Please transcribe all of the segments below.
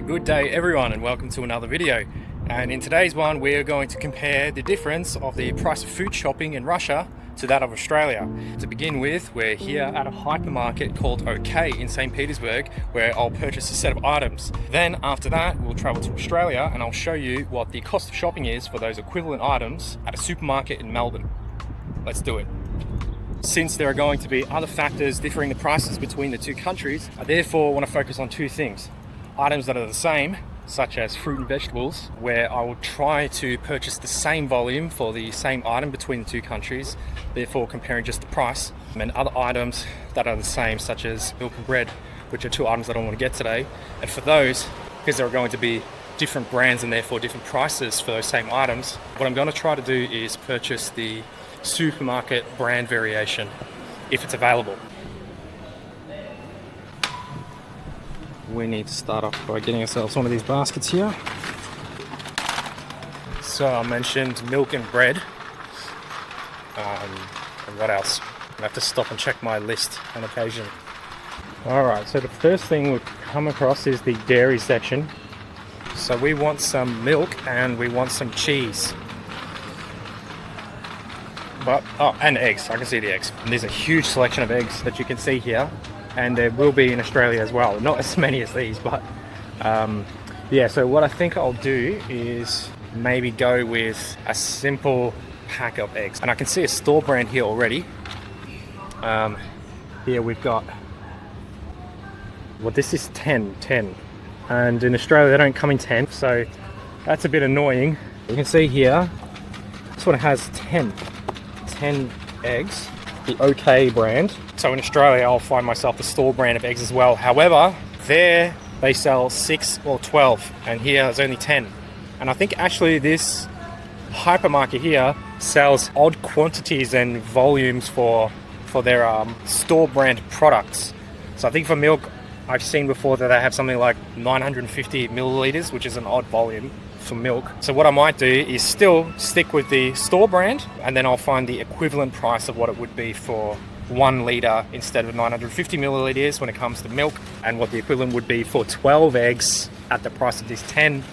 Good day everyone and welcome to another video. And in today's one we're going to compare the difference of the price of food shopping in Russia to that of Australia. To begin with, we're here at a hypermarket called Okey in St. Petersburg where I'll purchase a set of items. Then after that we'll travel to Australia and I'll show you what the cost of shopping is for those equivalent items at a supermarket in Melbourne. Let's do it. Since there are going to be other factors differing the prices between the two countries, I therefore want to focus on two things. Items that are the same, such as fruit and vegetables, where I will try to purchase the same volume for the same item between the two countries, therefore comparing just the price, and other items that are the same, such as milk and bread, which are two items that I want to get today. And for those, because there are going to be different brands and therefore different prices for those same items, what I'm going to try to do is purchase the supermarket brand variation, if it's available. We need to start off by getting ourselves one of these baskets here. So I mentioned milk and bread. And what else? I have to stop and check my list on occasion. Alright, so the first thing we've come across is the dairy section. So we want some milk and we want some cheese. And eggs. I can see the eggs. And there's a huge selection of eggs that you can see here. And there will be in Australia as well. Not as many as these, but yeah, so what I think I'll do is maybe go with a simple pack of eggs. And I can see a store brand here already. Here we've got, well, this is 10. And in Australia they don't come in 10, so that's a bit annoying. You can see here, this one has 10 eggs, the Okey brand. So in Australia I'll find myself the store brand of eggs as well. However, there they sell 6 or 12 and here there's only 10. And I think actually this hypermarket here sells odd quantities and volumes for their store brand products. So I think for milk I've seen before that they have something like 950 milliliters, which is an odd volume for milk. So what I might do is still stick with the store brand and then I'll find the equivalent price of what it would be for 1 litre instead of 950 milliliters when it comes to milk, and what the equivalent would be for 12 eggs at the price of these 10.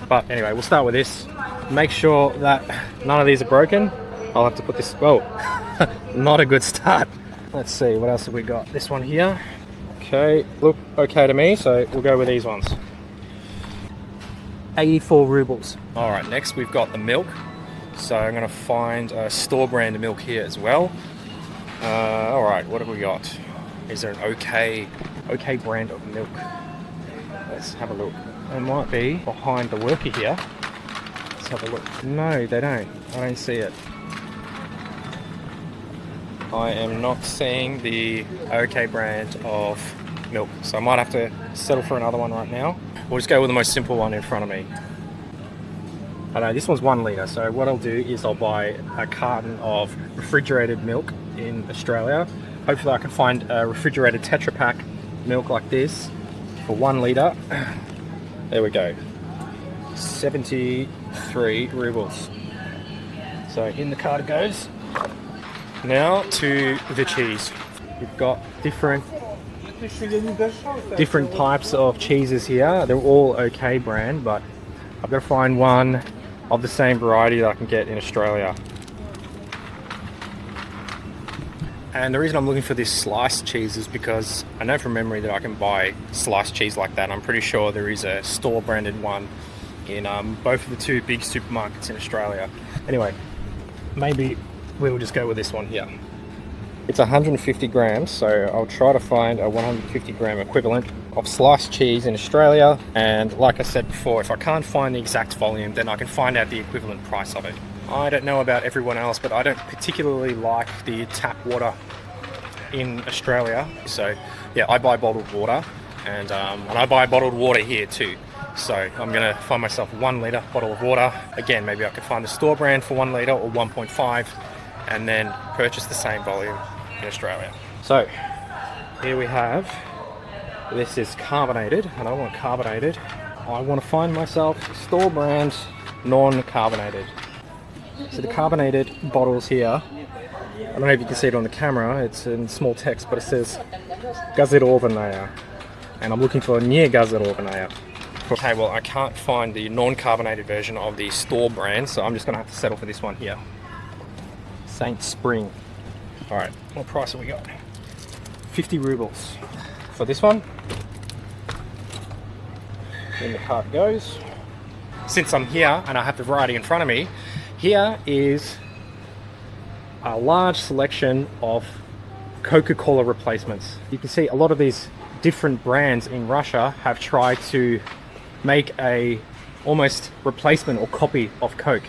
But anyway, we'll start with this. Make sure that none of these are broken. I'll have to put this, oh, not a good start. Let's see, what else have we got? This one here. Okay, look okay to me, so we'll go with these ones. 84 rubles. All right, next we've got the milk. So I'm gonna find a store brand milk here as well. All right, what have we got? Is there an Okey brand of milk? Let's have a look. It might be behind the worker here. Let's have a look. No, they don't. I don't see it. I am not seeing the Okey brand of milk, so I might have to settle for another one right now. We'll just go with the most simple one in front of me. I know this one's 1 litre, so what I'll do is I'll buy a carton of refrigerated milk in Australia. Hopefully I can find a refrigerated Tetra Pak milk like this for 1 litre. There we go. 73 rubles. So in the cart it goes. Now to the cheese. We've got different types of cheeses here. They're all Okey brand, but I've got to find one of the same variety that I can get in Australia. And the reason I'm looking for this sliced cheese is because I know from memory that I can buy sliced cheese like that. I'm pretty sure there is a store branded one in both of the two big supermarkets in Australia. Anyway, maybe we'll just go with this one here. It's 150 grams, so I'll try to find a 150 gram equivalent of sliced cheese in Australia. And like I said before, if I can't find the exact volume, then I can find out the equivalent price of it. I don't know about everyone else, but I don't particularly like the tap water in Australia. So yeah, I buy bottled water, and I buy bottled water here too. So I'm gonna find myself a 1 litre bottle of water. Again, maybe I could find the store brand for 1 litre or 1.5 and then purchase the same volume in Australia. So here we have, this is carbonated and I want carbonated. I want to find myself store brand non-carbonated. So the carbonated bottles here, I don't know if you can see it on the camera, it's in small text, but it says Gazirovnaya. and I'm looking for Niergazerovnaya. Okay, well I can't find the non-carbonated version of the store brand, so I'm just gonna have to settle for this one here. Saint Spring. All right, what price have we got? 50 rubles for this one. In the cart goes. Since I'm here and I have the variety in front of me, here is a large selection of Coca-Cola replacements. You can see a lot of these different brands in Russia have tried to make a almost replacement or copy of Coke.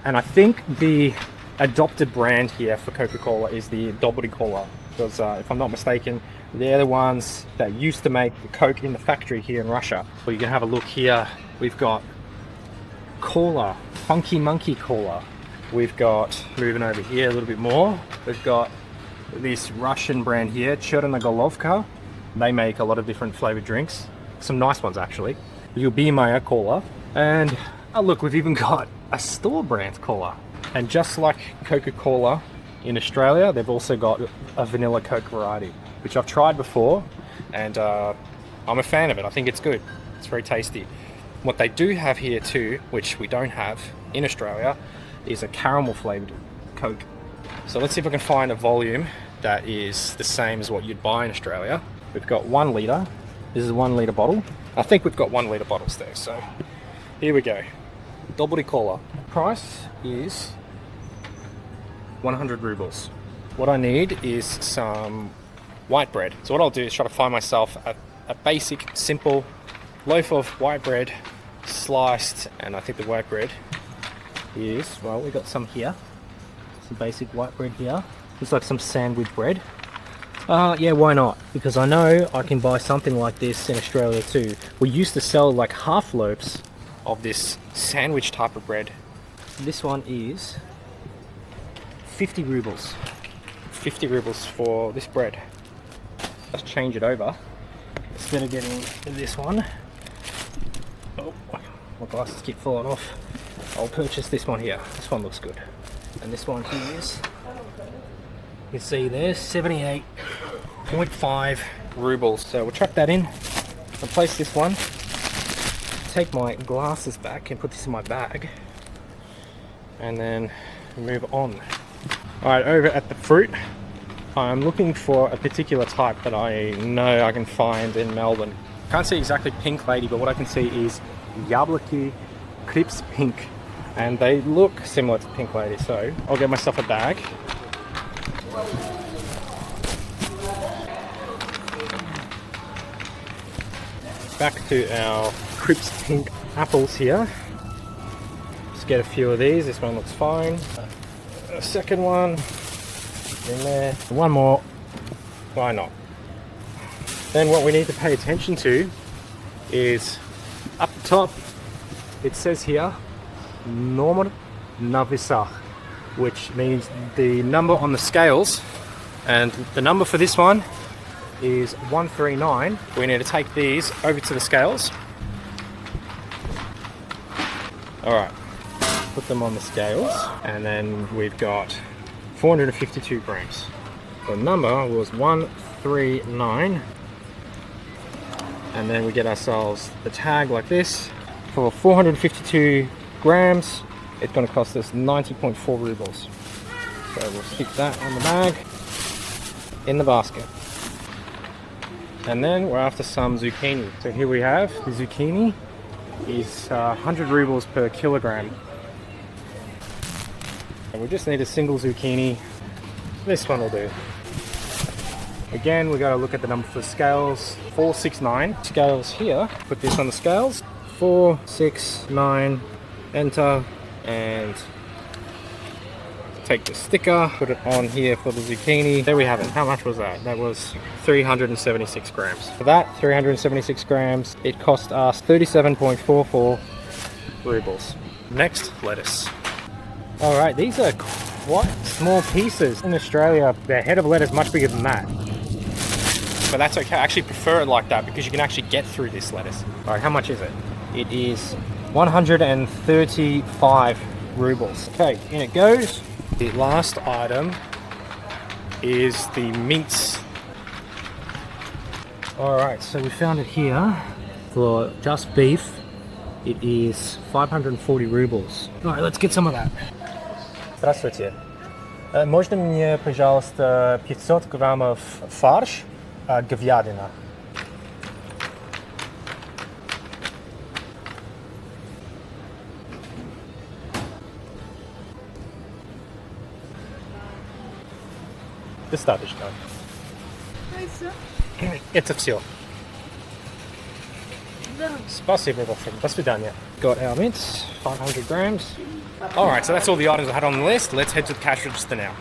And I think the adopted brand here for Coca-Cola is the Dobry Cola, because if I'm not mistaken, they're the ones that used to make the Coke in the factory here in Russia. Well, you can have a look here. We've got Cola, Funky Monkey Cola. We've got, moving over here a little bit more, we've got this Russian brand here, Chernogolovka. They make a lot of different flavored drinks, some nice ones actually. Buymeacoffee Cola, and oh look, we've even got a store brand cola. And just like Coca-Cola in Australia, they've also got a vanilla Coke variety, which I've tried before, and I'm a fan of it. I think it's good. It's very tasty. What they do have here too, which we don't have in Australia, is a caramel flavored Coke. So let's see if I can find a volume that is the same as what you'd buy in Australia. We've got 1 litre. This is a 1 litre bottle. I think we've got 1 litre bottles there, so here we go. Dobry Cola. Price is 100 rubles. What I need is some white bread. So what I'll do is try to find myself a basic, simple loaf of white bread, sliced, and I think the white bread is, well, we got some here. Some basic white bread here. Looks like some sandwich bread. Yeah, why not? Because I know I can buy something like this in Australia too. We used to sell like half loaves of this sandwich type of bread. This one is 50 rubles. 50 rubles for this bread. Let's change it over. Instead of getting this one, oh, my glasses keep falling off. I'll purchase this one here. This one looks good. And this one here is, you can see there, 78.5 rubles. So we'll chuck that in, replace this one, take my glasses back and put this in my bag, and then move on. Alright, over at the fruit, I'm looking for a particular type that I know I can find in Melbourne. Can't see exactly Pink Lady, but what I can see is Yablaki Crips Pink, and they look similar to Pink Lady, so I'll get myself a bag. Back to our Crips Pink apples here. Just get a few of these. This one looks fine. A second one in there. One more. Why not? Then what we need to pay attention to is up the top. It says here Nomor Navisach, which means the number on the scales, and the number for this one is 139. We need to take these over to the scales. Alright, put them on the scales, and then we've got 452 grams. The number was 139, and then we get ourselves the tag like this. For 452 grams, it's going to cost us 90.4 rubles. So we'll stick that on the bag, in the basket. And then we're after some zucchini. So here we have the zucchini is 100 rubles per kilogram. And we just need a single zucchini. This one will do. Again, we got to look at the number for the scales. 469 scales here. Put this on the scales. 469. Enter, and take the sticker, put it on here for the zucchini. There we have it. How much was that? That was 376 grams. For that 376 grams, it cost us 37.44 rubles. Next, lettuce. All right, these are quite small pieces. In Australia, the head of lettuce is much bigger than that. But that's okay. I actually prefer it like that because you can actually get through this lettuce. All right, how much is it? It is 135 rubles. Okay, in it goes. The last item is the mince. Alright, so we found it here. For just beef, it is 540 rubles. Alright, let's get some of that. Здравствуйте. Можно мне, пожалуйста, 500 граммов фарш говядина? Достаточно. Это все. Спасибо, до свидания. Got our mince, 500 grams. Alright, so that's all the items I had on the list. Let's head to the cash register now.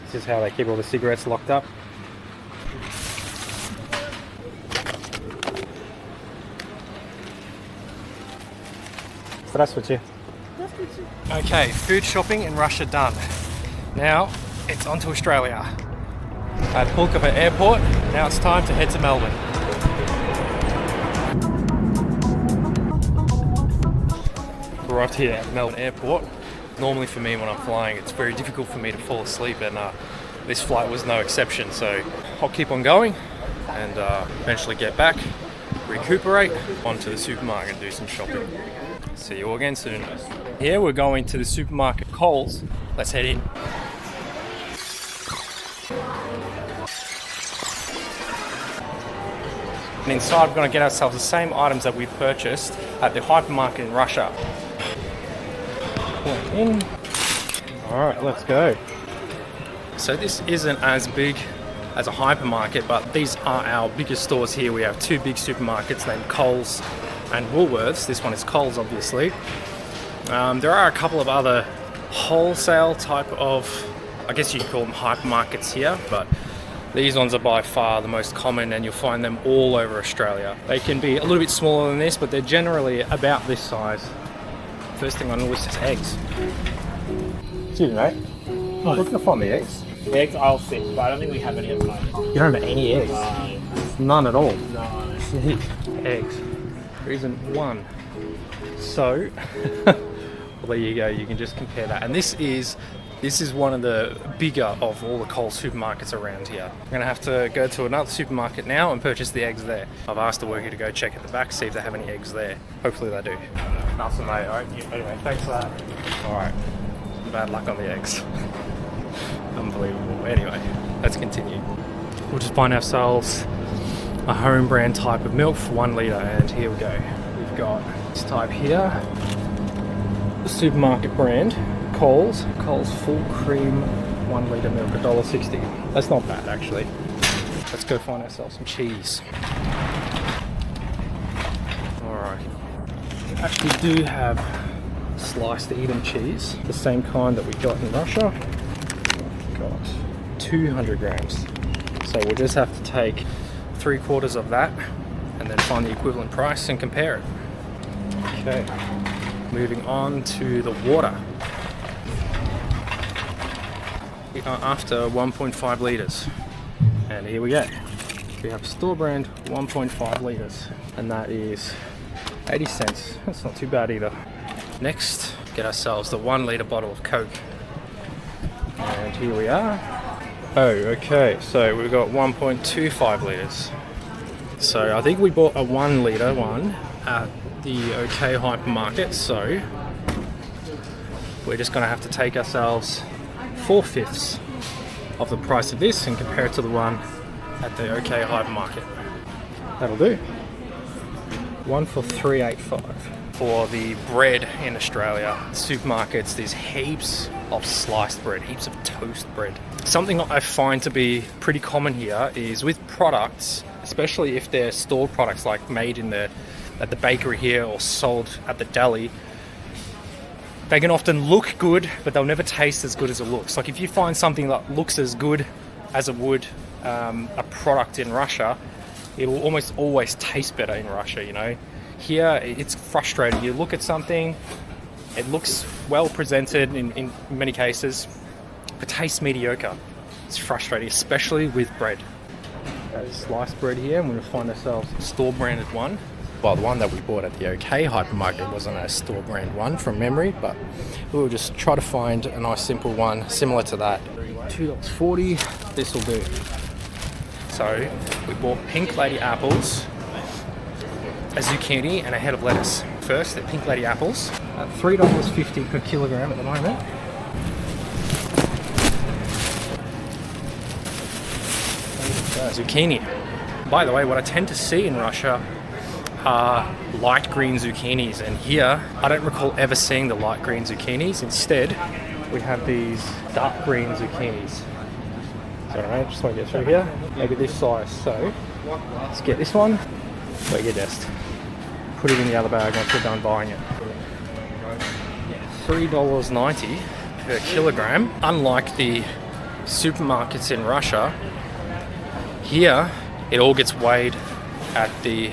This is how they keep all the cigarettes locked up. Здравствуйте. Okay, food shopping in Russia done. Now, it's on to Australia. At Pulkovo Airport, now it's time to head to Melbourne. Arrived here at Melbourne Airport. Normally for me when I'm flying, it's very difficult for me to fall asleep, and this flight was no exception. So I'll keep on going and eventually get back, recuperate, onto the supermarket and do some shopping. See you all again soon. Here we're going to the supermarket Coles. Let's head in. And inside we're going to get ourselves the same items that we purchased at the hypermarket in Russia. In. Alright, let's go. So this isn't as big as a hypermarket, but these are our biggest stores here. We have two big supermarkets named Coles and Woolworths. This one is Coles, obviously. There are a couple of other wholesale type of, I guess you could call them hypermarkets here, but these ones are by far the most common, and you'll find them all over Australia. They can be a little bit smaller than this, but they're generally about this size. First thing on the list is eggs. Excuse me, mate. Oh, we're gonna find the eggs. The eggs I'll fit, but I don't think we have any at the moment. You don't have any eggs? None at all? No. Eggs. There isn't one. So, well, there you go. You can just compare that. And this is one of the bigger of all the Coles supermarkets around here. I'm gonna have to go to another supermarket now and purchase the eggs there. I've asked the worker to go check at the back, see if they have any eggs there. Hopefully they do. Nothing, mate. Alright. Anyway, thanks for that. Alright. Bad luck on the eggs. Unbelievable. Anyway, let's continue. We'll just find ourselves a home brand type of milk for 1 litre, and here we go. We've got this type here. The supermarket brand. Coles full cream 1 litre milk, $1.60. That's not bad actually. Let's go find ourselves some cheese. Alright. We actually do have sliced Edam cheese, the same kind that we got in Russia. We've got 200 grams. So we'll just have to take 3/4 of that and then find the equivalent price and compare it. Okay. Moving on to the water. We are after 1.5 litres, and here we go. We have store brand 1.5 litres, and that is 80 cents. That's not too bad either. Next, get ourselves the 1 litre bottle of Coke, and here we are. Oh, okay, so we've got 1.25 litres. So I think we bought a 1 litre one at the Okey hypermarket, so we're just gonna have to take ourselves 4/5 of the price of this and compare it to the one at the Okey hypermarket. That'll do. One for $3.85. For the bread in Australia, supermarkets, there's heaps of sliced bread, heaps of toast bread. Something I find to be pretty common here is with products, especially if they're stored products like made at the bakery here or sold at the deli, they can often look good, but they'll never taste as good as it looks. Like if you find something that looks as good as it would a product in Russia, it will almost always taste better in Russia, you know. Here, it's frustrating. You look at something, it looks well presented in many cases, but tastes mediocre. It's frustrating, especially with bread. Sliced bread here, and we're going to find ourselves a store-branded one. Well, the one that we bought at the Okey hypermarket wasn't a store brand one from memory, but we'll just try to find a nice simple one similar to that. $2.40, this will do. So we bought pink lady apples, a zucchini, and a head of lettuce. First, the pink lady apples at $3.50 per kilogram at the moment. Zucchini. By the way, what I tend to see in Russia are light green zucchinis, and here I don't recall ever seeing the light green zucchinis. Instead, we have these dark green zucchinis. So I just want to get through here, maybe this size. So let's get this one. Wait your desk. Put it in the other bag once we're done buying it. $3.90 per kilogram. Unlike the supermarkets in Russia, here it all gets weighed at the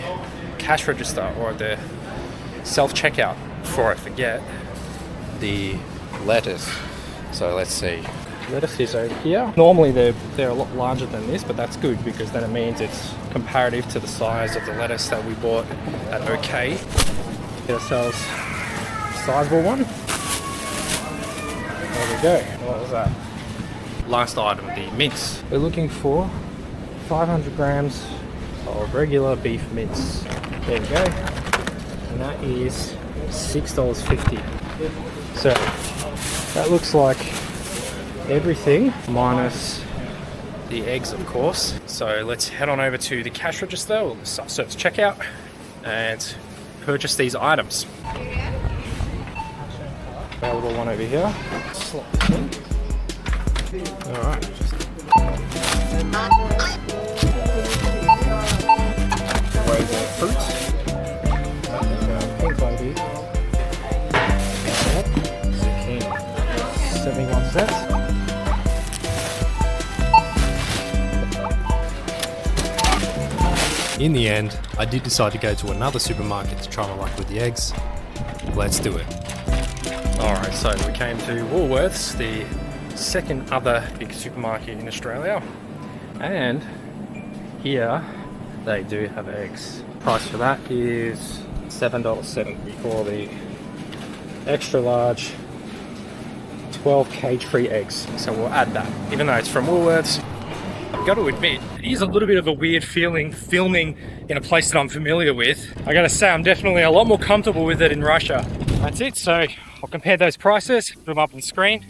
cash register or the self-checkout. Before I forget, the lettuce. So let's see. Lettuce is over here. Normally they're a lot larger than this, but that's good because then it means it's comparative to the size of the lettuce that we bought at Okey. Get ourselves a sizable one. There we go. What was that? Last item, the mince. We're looking for 500 grams of regular beef mince. There we go. And that is $6.50. So that looks like everything minus the eggs, of course. So let's head on over to the cash register or the self-service checkout and purchase these items. Available one over here. Slot this in. All right. Frozen fruits. Pink lady. Zucchini. 71 cents. In the end, I did decide to go to another supermarket to try my luck with the eggs. Let's do it. Alright, so we came to Woolworths, the second other big supermarket in Australia. And here they do have eggs. Price for that is $7.70 for the extra large 12 cage-free eggs. So we'll add that. Even though it's from Woolworths, I've got to admit, it is a little bit of a weird feeling filming in a place that I'm familiar with. I gotta say, I'm definitely a lot more comfortable with it in Russia. That's it, so I'll compare those prices, put them up on the screen,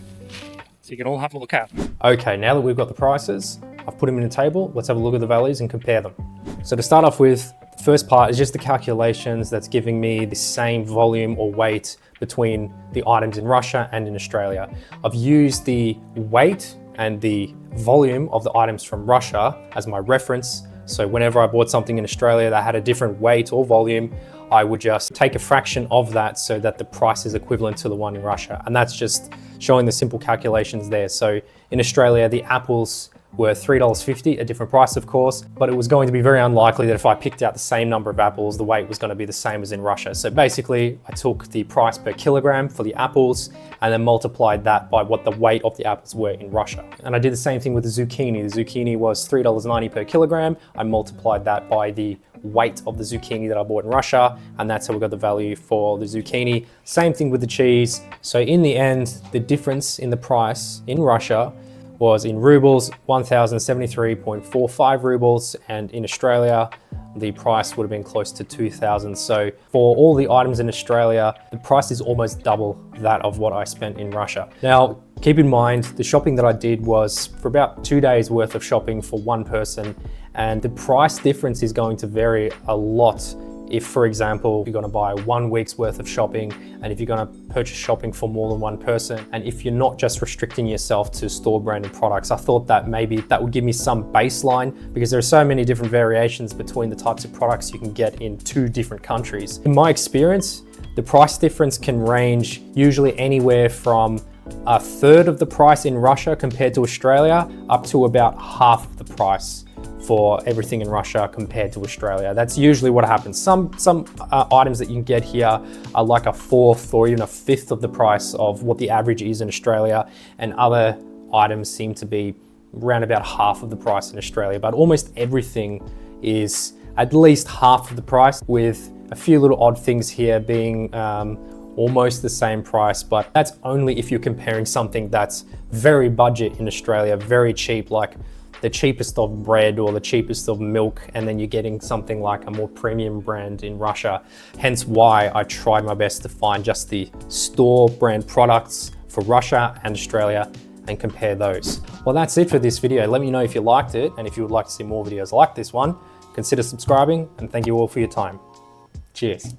so you can all have a look at. Okay, now that we've got the prices, I've put them in a table. Let's have a look at the values and compare them. So to start off with, the first part is just the calculations that's giving me the same volume or weight between the items in Russia and in Australia. I've used the weight and the volume of the items from Russia as my reference. So whenever I bought something in Australia that had a different weight or volume, I would just take a fraction of that so that the price is equivalent to the one in Russia. And that's just showing the simple calculations there. So in Australia, the apples were $3.50, a different price of course, but it was going to be very unlikely that if I picked out the same number of apples, the weight was going to be the same as in Russia. So basically I took the price per kilogram for the apples and then multiplied that by what the weight of the apples were in Russia. And I did the same thing with the zucchini. The zucchini was $3.90 per kilogram. I multiplied that by the weight of the zucchini that I bought in Russia, and that's how we got the value for the zucchini. Same thing with the cheese. So in the end, the difference in the price in Russia was in rubles, 1,073.45 rubles, and in Australia, the price would have been close to 2,000. So for all the items in Australia, the price is almost double that of what I spent in Russia. Now, keep in mind, the shopping that I did was for about 2 days worth of shopping for one person, and the price difference is going to vary a lot. If, for example, you're gonna buy 1 week's worth of shopping, and if you're gonna purchase shopping for more than one person, and if you're not just restricting yourself to store branded products, I thought that maybe that would give me some baseline, because there are so many different variations between the types of products you can get in 2 different countries. In my experience, the price difference can range usually anywhere from a third of the price in Russia compared to Australia, up to about half of the price for everything in Russia compared to Australia. That's usually what happens. Some items that you can get here are like a fourth or even a fifth of the price of what the average is in Australia, and other items seem to be around about half of the price in Australia. But almost everything is at least half of the price, with a few little odd things here being almost the same price, but that's only if you're comparing something that's very budget in Australia, very cheap, like the cheapest of bread or the cheapest of milk, and then you're getting something like a more premium brand in Russia. Hence why I try my best to find just the store brand products for Russia and Australia and compare those. Well, that's it for this video. Let me know if you liked it, and if you would like to see more videos like this one, consider subscribing, and thank you all for your time. Cheers.